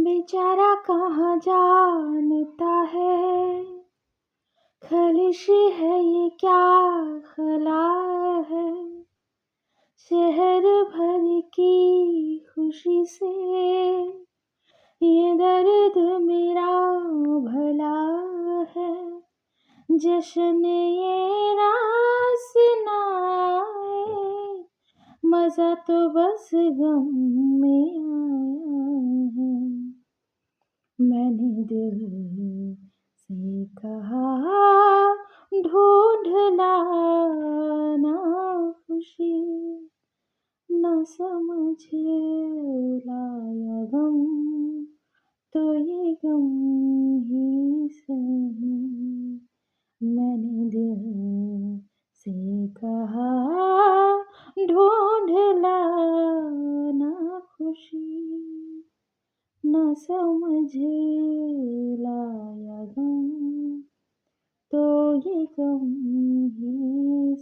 बेचारा कहाँ जानता है, खलिश है ये क्या खला है। शहर भर की खुशी से ये दर्द मेरा भला है। जश्न ये रास नाए, मज़ा तो बस गम में आया है। मैंने दिल से कहा ढूंढ लाना खुशी, न समझ लाया गम, तो ये गम ही सही। मैंने दिल से कहा ढूंढ लाना खुशी, न समझ लाया गम, तो ये गम ही